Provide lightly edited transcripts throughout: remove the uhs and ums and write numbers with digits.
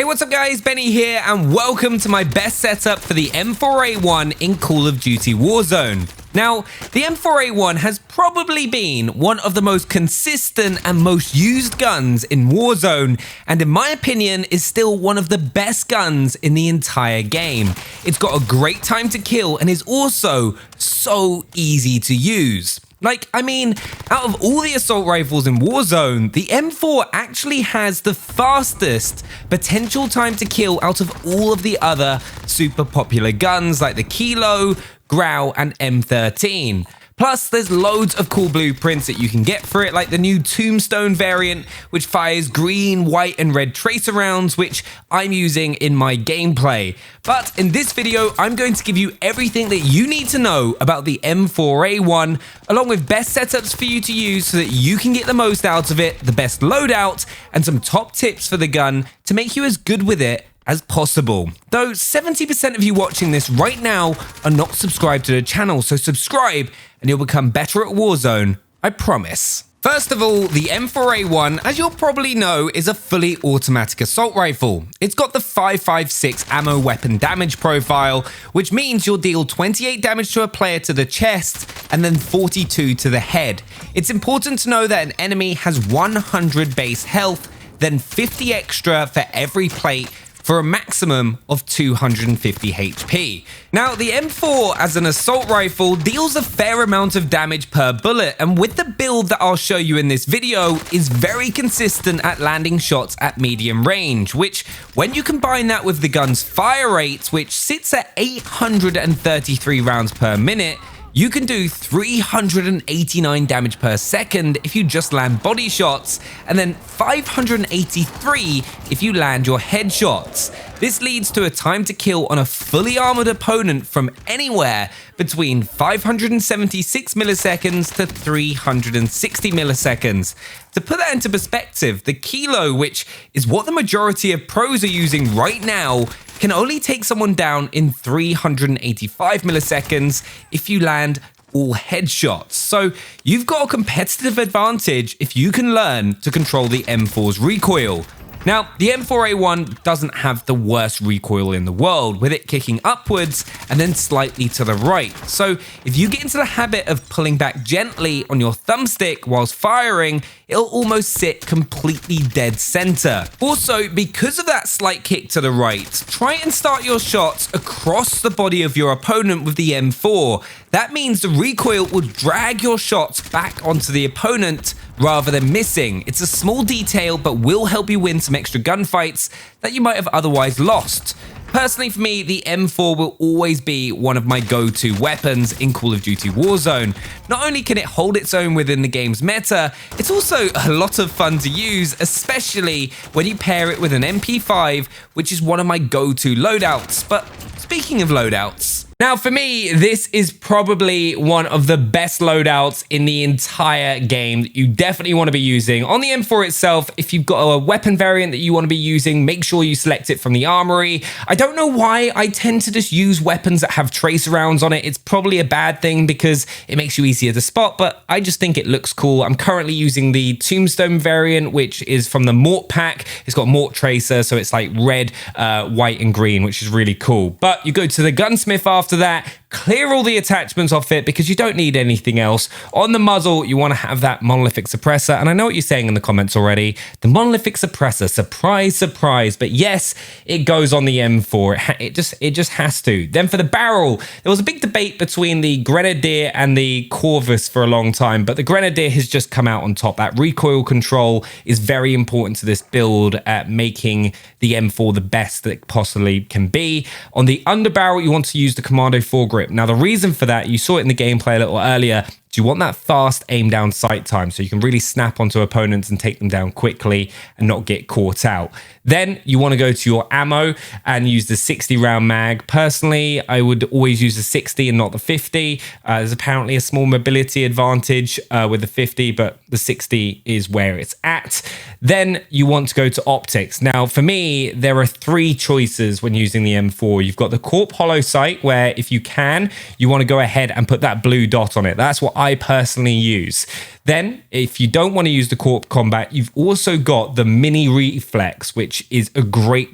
what's up guys, Benny here and welcome to my best setup for the M4A1 in Call of Duty Warzone. Now, the M4A1 has probably been one of the most consistent and most used guns in Warzone, and in my opinion is still one of the best guns in the entire game. It's got a great time to kill and is also so easy to use. Out of all the assault rifles in Warzone, the M4 actually has the fastest potential time to kill out of all of the other super popular guns like the Kilo, Grau, and M13. Plus, there's loads of cool blueprints that you can get for it, like the new Tombstone variant, which fires green, white, and red tracer rounds, which I'm using in my gameplay. But in this video, I'm going to give you everything that you need to know about the M4A1, along with best setups for you to use so that you can get the most out of it, the best loadout, and some top tips for the gun to make you as good with it as possible. Though 70% of you watching this right now are not subscribed to the channel, so subscribe and you'll become better at Warzone, I promise. First of all, the M4A1, as you'll probably know, is a fully automatic assault rifle. It's got the 5.56 ammo weapon damage profile, which means you'll deal 28 damage to a player to the chest and then 42 to the head. It's important to know that an enemy has 100 base health, then 50 extra for every plate, for a maximum of 250 HP. Now, the M4 as an assault rifle deals a fair amount of damage per bullet, and with the build that I'll show you in this video is very consistent at landing shots at medium range, which when you combine that with the gun's fire rate, which sits at 833 rounds per minute, you can do 389 damage per second if you just land body shots, and then 583 if you land your headshots. This leads to a time to kill on a fully armored opponent from anywhere between 576 milliseconds to 360 milliseconds. To put that into perspective, the Kilo, which is what the majority of pros are using right now, can only take someone down in 385 milliseconds if you land all headshots. So you've got a competitive advantage if you can learn to control the M4's recoil. Now, the M4A1 doesn't have the worst recoil in the world, with it kicking upwards and then slightly to the right. So if you get into the habit of pulling back gently on your thumbstick whilst firing, it'll almost sit completely dead center. Also, because of that slight kick to the right, try and start your shots across the body of your opponent with the M4. That means the recoil will drag your shots back onto the opponent rather than missing. It's a small detail, but will help you win some extra gunfights that you might have otherwise lost. Personally, for me, the M4 will always be one of my go-to weapons in Call of Duty Warzone. Not only can it hold its own within the game's meta, it's also a lot of fun to use, especially when you pair it with an MP5, which is one of my go-to loadouts. But speaking of loadouts, now for me, this is probably one of the best loadouts in the entire game that you definitely want to be using. On the M4 itself, if you've got a weapon variant that you want to be using, make sure you select it from the armory. I don't know why I tend to just use weapons that have tracer rounds on it. It's probably a bad thing because it makes you easier to spot, but I just think it looks cool. I'm currently using the Tombstone variant, which is from the Mort pack. It's got Mort tracer, so it's like red, white, and green, which is really cool. But you go to the gunsmith after that, clear all the attachments off it because you don't need anything else. On the muzzle, you want to have that monolithic suppressor, and I know what you're saying in the comments already. The monolithic suppressor, surprise, surprise, but yes, it goes on the M4. It just has to. Then for the barrel, there was a big debate between the Grenadier and the Corvus for a long time, but the Grenadier has just come out on top. That recoil control is very important to this build at making the M4 the best that it possibly can be. On the underbarrel, you want to use the Commando foregrip. Now, the reason for that, you saw it in the gameplay a little earlier, you want that fast aim down sight time so you can really snap onto opponents and take them down quickly and not get caught out. Then you want to go to your ammo and use the 60 round mag. Personally, I would always use the 60 and not the 50. There's apparently a small mobility advantage with the 50, but the 60 is where it's at. Then you want to go to optics. Now, for me, there are three choices when using the M4. You've got the Corp Hollow Sight, where if you can, you want to go ahead and put that blue dot on it. That's what I personally use. Then, if you don't want to use the Corp Combat, you've also got the Mini Reflex, which is a great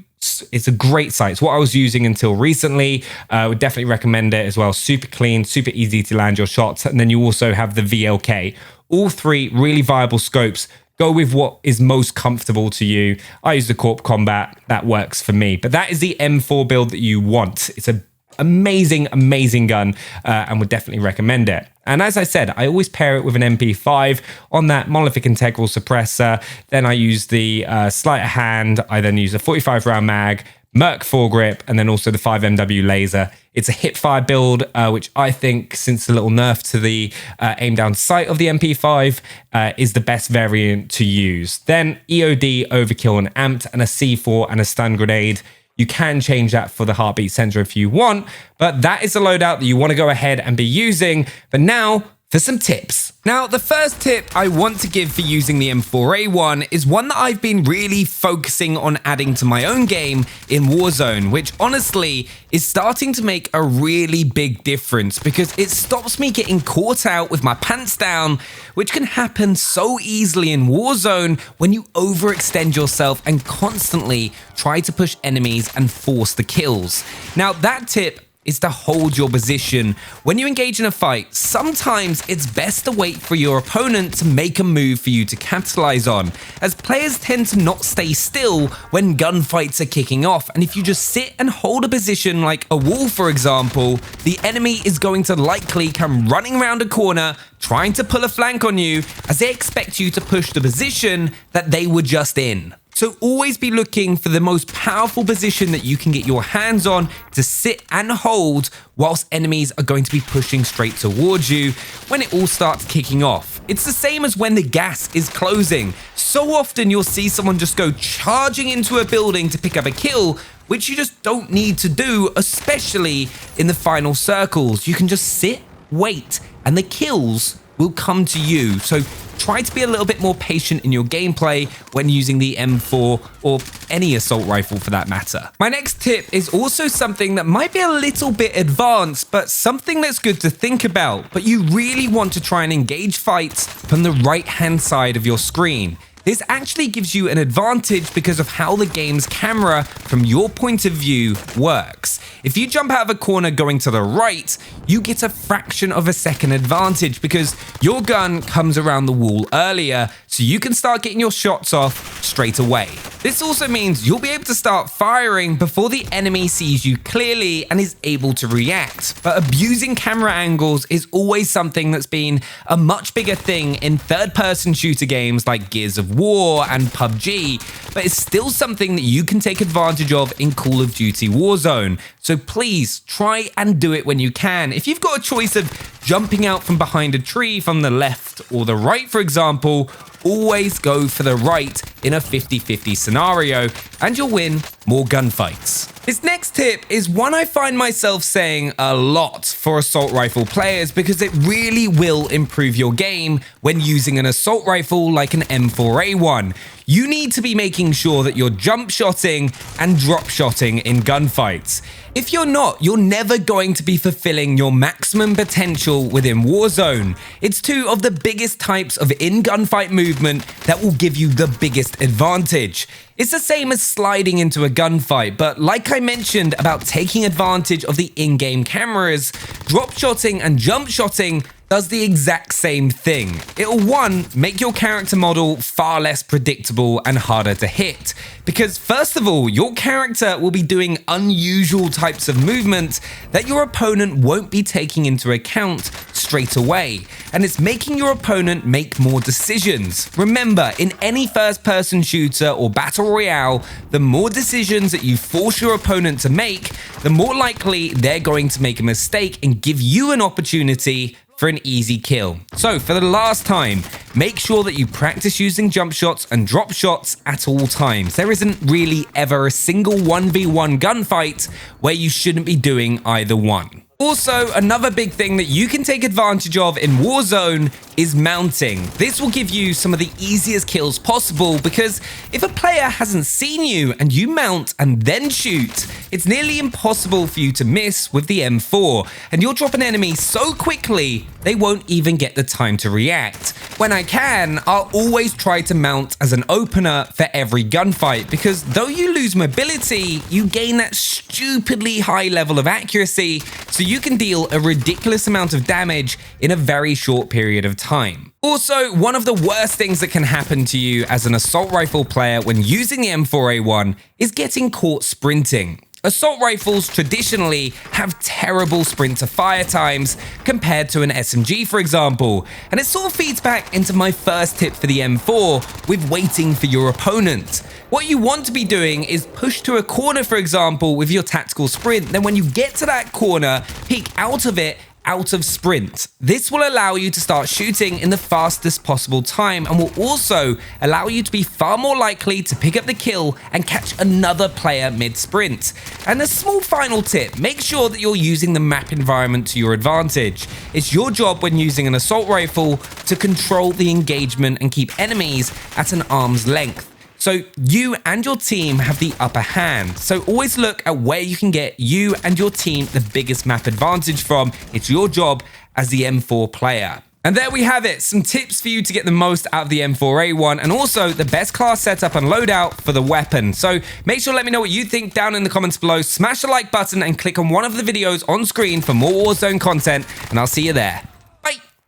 It's a great sight. It's what I was using until recently. Would definitely recommend it as well. Super clean, super easy to land your shots. And then you also have the VLK. All three really viable scopes. Go with what is most comfortable to you. I use the Corp Combat. That works for me. But that is the M4 build that you want. It's an amazing gun, and would definitely recommend it. And as I said, I always pair it with an MP5 on that monolithic integral suppressor. Then I use the sleight of hand. I then use a 45 round mag, Merc foregrip, and then also the 5MW laser. It's a hipfire build, which I think, since the little nerf to the aim down sight of the MP5, is the best variant to use. Then EOD, overkill, and amped, and a C4 and a stun grenade. You can change that for the heartbeat sensor if you want, but that is the loadout that you want to go ahead and be using. But now for some tips. Now, the first tip I want to give for using the M4A1 is one that I've been really focusing on adding to my own game in Warzone, which honestly is starting to make a really big difference because it stops me getting caught out with my pants down, which can happen so easily in Warzone when you overextend yourself and constantly try to push enemies and force the kills. Now, that tip is to hold your position. When you engage in a fight, sometimes it's best to wait for your opponent to make a move for you to capitalize on, as players tend to not stay still when gunfights are kicking off, and if you just sit and hold a position like a wall, for example, the enemy is going to likely come running around a corner trying to pull a flank on you as they expect you to push the position that they were just in. So always be looking for the most powerful position that you can get your hands on to sit and hold whilst enemies are going to be pushing straight towards you when it all starts kicking off. It's the same as when the gas is closing. So often you'll see someone just go charging into a building to pick up a kill, which you just don't need to do, especially in the final circles. You can just sit, wait, and the kills will come to you. So try to be a little bit more patient in your gameplay when using the M4 or any assault rifle for that matter. My next tip is also something that might be a little bit advanced, but something that's good to think about. But you really want to try and engage fights from the right-hand side of your screen. This actually gives you an advantage because of how the game's camera, from your point of view, works. If you jump out of a corner going to the right, you get a fraction of a second advantage because your gun comes around the wall earlier, so you can start getting your shots off straight away. This also means you'll be able to start firing before the enemy sees you clearly and is able to react. But abusing camera angles is always something that's been a much bigger thing in third-person shooter games like Gears of War and PUBG, but it's still something that you can take advantage of in Call of Duty Warzone. So please try and do it when you can. If you've got a choice of jumping out from behind a tree from the left or the right, for example, always go for the right in a 50-50 scenario and you'll win more gunfights. This next tip is one I find myself saying a lot for assault rifle players because it really will improve your game when using an assault rifle like an M4A1. You need to be making sure that you're jump shotting and drop shotting in gunfights. If you're not, you're never going to be fulfilling your maximum potential within Warzone. It's two of the biggest types of in-gunfight movement that will give you the biggest advantage. It's the same as sliding into a gunfight, but like I mentioned about taking advantage of the in-game cameras, drop shotting and jump shotting does the exact same thing. It'll, one, make your character model far less predictable and harder to hit. Because first of all, your character will be doing unusual types of movements that your opponent won't be taking into account straight away. And it's making your opponent make more decisions. Remember, in any first-person shooter or battle royale, the more decisions that you force your opponent to make, the more likely they're going to make a mistake and give you an opportunity for an easy kill. So for the last time, make sure that you practice using jump shots and drop shots at all times. There isn't really ever a single 1v1 gunfight where you shouldn't be doing either one. Also, another big thing that you can take advantage of in Warzone is mounting. This will give you some of the easiest kills possible because if a player hasn't seen you and you mount and then shoot, it's nearly impossible for you to miss with the M4, and you'll drop an enemy so quickly they won't even get the time to react. When I can, I'll always try to mount as an opener for every gunfight, because though you lose mobility, you gain that stupidly high level of accuracy, so you can deal a ridiculous amount of damage in a very short period of time. Also, one of the worst things that can happen to you as an assault rifle player when using the M4A1 is getting caught sprinting. Assault rifles traditionally have terrible sprint to fire times compared to an SMG, for example, and it sort of feeds back into my first tip for the M4 with waiting for your opponent. What you want to be doing is push to a corner, for example, with your tactical sprint, then when you get to that corner, peek out of it, out of sprint. This will allow you to start shooting in the fastest possible time and will also allow you to be far more likely to pick up the kill and catch another player mid-sprint. And a small final tip, make sure that you're using the map environment to your advantage. It's your job when using an assault rifle to control the engagement and keep enemies at an arm's length. So you and your team have the upper hand. So always look at where you can get you and your team the biggest map advantage from. It's your job as the M4 player. And there we have it, some tips for you to get the most out of the M4A1 and also the best class setup and loadout for the weapon. So make sure to let me know what you think down in the comments below. Smash the like button and click on one of the videos on screen for more Warzone content, and I'll see you there.